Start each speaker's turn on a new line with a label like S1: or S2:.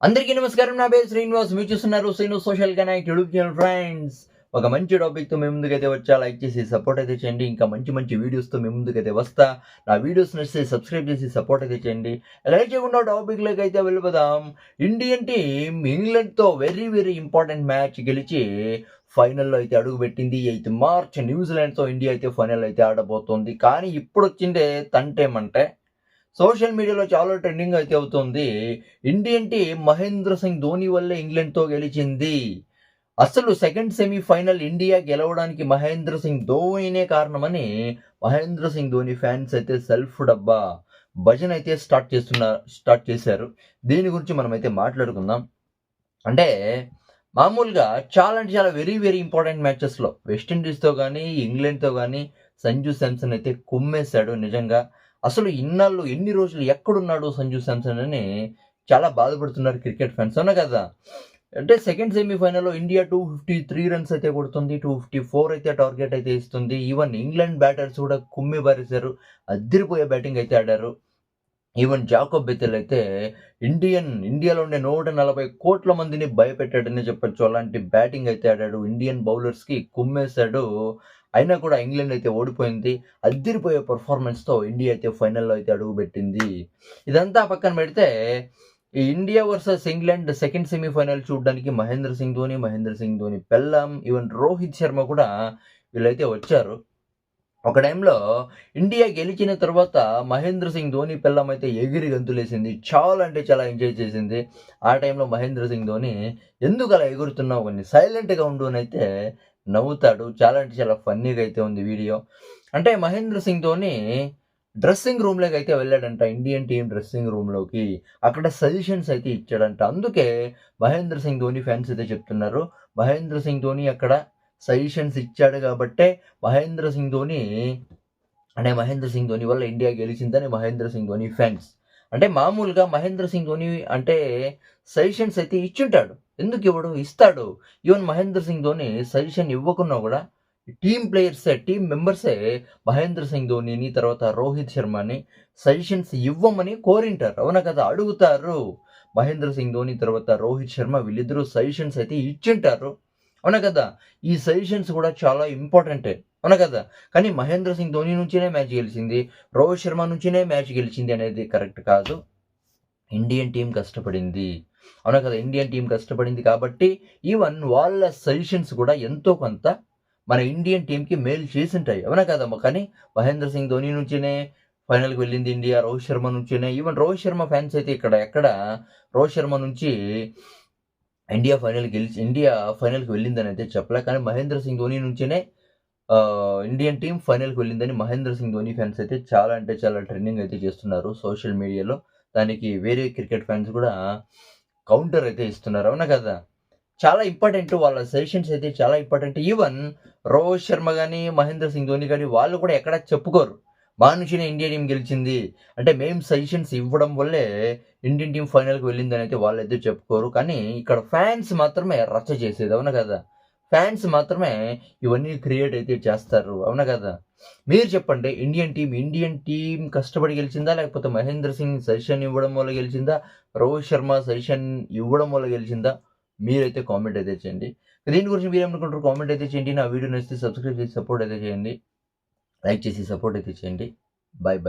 S1: అందరికీ నమస్కారం. నా పేరు శ్రీనివాస్. మీరు చూస్తున్నారు Srinu social connect YouTube channel. Friends, ఒక మంచి టాపిక్‌తో మీ ముందుకైతే వచ్చా. లైక్ చేసి సపోర్ట్ అయితే చేయండి. ఇంకా మంచి మంచి వీడియోస్‌తో మీ ముందుకైతే వస్తా. నా వీడియోస్ నచ్చితే సబ్స్క్రైబ్ చేసి సపోర్ట్ అయితే చేయండి. లైక్ చేయకుండా టాపిక్‌లోకి అయితే వెళ్ళిపోదాం. ఇండియన్ టీమ్ ఇంగ్లాండ్‌తో వెరీ వెరీ ఇంపార్టెంట్ మ్యాచ్ గెలిచి ఫైనల్‌లో అయితే అడుగుపెట్టింది. 8 మార్చ్ న్యూజిలాండ్‌తో ఇండియా అయితే ఫైనల్ అయితే ఆడబోతోంది. కానీ ఇప్పుడొచ్చిందే తంటేమంటే సోషల్ మీడియాలో చాలా ట్రెండింగ్ అయితే అవుతుంది. ఇండియన్ టీమ్ మహేంద్ర సింగ్ ధోని వల్లే ఇంగ్లాండ్‌తో గెలిచింది. అసలు సెకండ్ సెమీఫైనల్ ఇండియా గెలవడానికి మహేంద్ర సింగ్ ధోనినే కారణమని మహేంద్ర సింగ్ ధోని ఫ్యాన్స్ అయితే సెల్ఫ్ డబ్బా భజన అయితే స్టార్ట్ చేశారు. దీని గురించి మనమైతే మాట్లాడుకుందాం. అంటే మామూలుగా చాలా అంటే చాలా వెరీ వెరీ ఇంపార్టెంట్ మ్యాచెస్‌లో వెస్టిండీస్‌తో గానీ, ఇంగ్లాండ్‌తో గానీ సంజు శాంసన్ అయితే కుమ్మేశాడు నిజంగా. అసలు ఇన్నాళ్ళు ఎన్ని రోజులు ఎక్కడున్నాడు సంజు శాంసన్ అని చాలా బాధపడుతున్నారు క్రికెట్ ఫ్యాన్స్. అవునా కదా! అంటే సెకండ్ సెమీఫైనల్‌లో ఇండియా 253 రన్స్ అయితే కొడుతుంది. 254 అయితే టార్గెట్ అయితే ఇస్తుంది. ఈవెన్ ఇంగ్లాండ్ బ్యాటర్స్ కూడా కుమ్మి పారేశారు. అద్దిరిపోయే బ్యాటింగ్ అయితే ఆడారు. ఈవెన్ జాకోబ్ బెథెల్ అయితే ఇండియాలో ఉండే 140 కోట్ల మందిని భయపెట్టాడనే చెప్పొచ్చు. అలాంటి బ్యాటింగ్ అయితే ఆడాడు. ఇండియన్ బౌలర్స్‌కి కుమ్మేశాడు. అయినా కూడా ఇంగ్లాండ్ అయితే ఓడిపోయింది. అద్దిరిపోయే పెర్ఫార్మన్స్‌తో ఇండియా అయితే ఫైనల్‌లో అయితే అడుగుపెట్టింది. ఇదంతా పక్కన పెడితే ఈ India versus England second semi-final చూడడానికి మహేంద్ర సింగ్ ధోని పెల్లాం, ఈవెన్ రోహిత్ శర్మ కూడా వీళ్ళైతే వచ్చారు. ఒక టైంలో ఇండియా గెలిచిన తర్వాత మహేంద్ర సింగ్ ధోని పెళ్ళాం అయితే ఎగిరి గంతులేసింది. చాలా అంటే చాలా ఎంజాయ్ చేసింది. ఆ టైంలో మహేంద్ర సింగ్ ధోని "ఎందుకు అలా ఎగురుతున్నావు కొన్ని సైలెంట్‌గా ఉండు" అనైతే నవ్వుతాడు. చాలా అంటే చాలా ఫన్నీగా అయితే ఉంది వీడియో. అంటే మహేంద్ర సింగ్ ధోని డ్రెస్సింగ్ రూమ్‌లోకి అయితే వెళ్ళాడంట. ఇండియన్ టీమ్ డ్రెస్సింగ్ రూమ్‌లోకి. అక్కడ సజెషన్స్ అయితే ఇచ్చాడంట. అందుకే మహేంద్ర సింగ్ ధోని ఫ్యాన్స్ అయితే చెప్తున్నారు. మహేంద్ర సింగ్ ధోని అక్కడ సజెషన్స్ ఇచ్చాడు కాబట్టే మహేంద్ర సింగ్ ధోని వల్ల ఇండియా గెలిచిందని మహేంద్ర సింగ్ ధోని ఫ్యాన్స్. అంటే మామూలుగా మహేంద్ర సింగ్ ధోని అంటే సజెషన్స్ అయితే ఇచ్చుంటాడు. ఎందుకు ఇవ్వడు? ఇస్తాడు. ఈవెన్ మహేంద్ర సింగ్ ధోని సజెషన్ ఇవ్వకున్నా కూడా టీమ్ మెంబర్సే మహేంద్ర సింగ్ ధోనిని, తర్వాత రోహిత్ శర్మని సజెషన్స్ ఇవ్వమని కోరింటారు. అవునా కదా! అడుగుతారు. మహేంద్ర సింగ్ ధోని తర్వాత రోహిత్ శర్మ వీళ్ళిద్దరూ సజెషన్స్ అయితే ఇచ్చుంటారు. అవునా కదా! ఈ సజెషన్స్ కూడా చాలా ఇంపార్టెంటే. అవునా కదా! కానీ మహేంద్ర సింగ్ ధోని నుంచినే మ్యాచ్ గెలిచింది. రోహిత్ శర్మ నుంచినే మ్యాచ్ గెలిచింది అనేది కరెక్ట్ కాదు. ఇండియన్ టీమ్ కష్టపడింది. అవునా కదా! ఇండియన్ టీమ్ కష్టపడింది కాబట్టి ఈవెన్ వాళ్ళ సజెషన్స్ కూడా ఎంతో కొంత మన ఇండియన్ టీమ్‌కి మేలు చేసుంటాయి. అవునా కదా! కానీ మహేంద్ర సింగ్ ధోని నుంచినే ఫైనల్‌కి వెళ్ళింది ఇండియా. రోహిత్ శర్మ నుంచినే ఈవెన్ రోహిత్ శర్మ ఫ్యాన్స్ అయితే ఎక్కడ రోహిత్ శర్మ నుంచి ఇండియా ఫైనల్‌కి వెళ్ళిందనైతే చెప్పలే. కానీ మహేంద్ర సింగ్ ధోని నుంచినే ఇండియన్ టీమ్ ఫైనల్‌కి వెళ్ళిందని మహేంద్ర సింగ్ ధోని ఫ్యాన్స్ అయితే చాలా అంటే చాలా ట్రెండింగ్ అయితే చేస్తున్నారు సోషల్ మీడియాలో. దానికి వేరే క్రికెట్ ఫ్యాన్స్ కూడా కౌంటర్ అయితే ఇస్తున్నారు. అవునా కదా! చాలా ఇంపార్టెంట్ వాళ్ళ సజెషన్స్ అయితే చాలా ఇంపార్టెంట్. ఈవెన్ రోహిత్ శర్మ గాని, మహేంద్ర సింగ్ ధోని గాని వాళ్ళు కూడా ఎక్కడ చెప్పుకోరు. మా నుంచినే ఇండియా టీమ్ గెలిచింది. అంటే మేము సజెషన్స్ ఇవ్వడం వల్లే ఇండియన్ టీమ్ ఫైనల్‌కి వెళ్ళిందనైతే వాళ్ళైతే చెప్పుకోరు. కానీ ఇక్కడ ఫ్యాన్స్ మాత్రమే రచ్చ చేసేది. అవునా కదా! ఫ్యాన్స్ మాత్రమే ఇవన్నీ క్రియేట్ అయితే చేస్తారు. అవునా కదా! మీరు చెప్పండి ఇండియన్ టీమ్ కష్టపడి గెలిచిందా? లేకపోతే మహేంద్ర సింగ్ సజెషన్ ఇవ్వడం వల్ల గెలిచిందా? రోహిత్ శర్మ సజెషన్ ఇవ్వడం వల్ల గెలిచిందా? మీరైతే కామెంట్ అయితే చేయండి. దీని గురించి మీరేమనుకుంటారో కామెంట్ అయితే చేయండి. నా వీడియో నచ్చితే సబ్స్క్రైబ్ చేసి సపోర్ట్ అయితే చేయండి. లైక్ చేసి సపోర్ట్ అయితే చేయండి. బాయ్.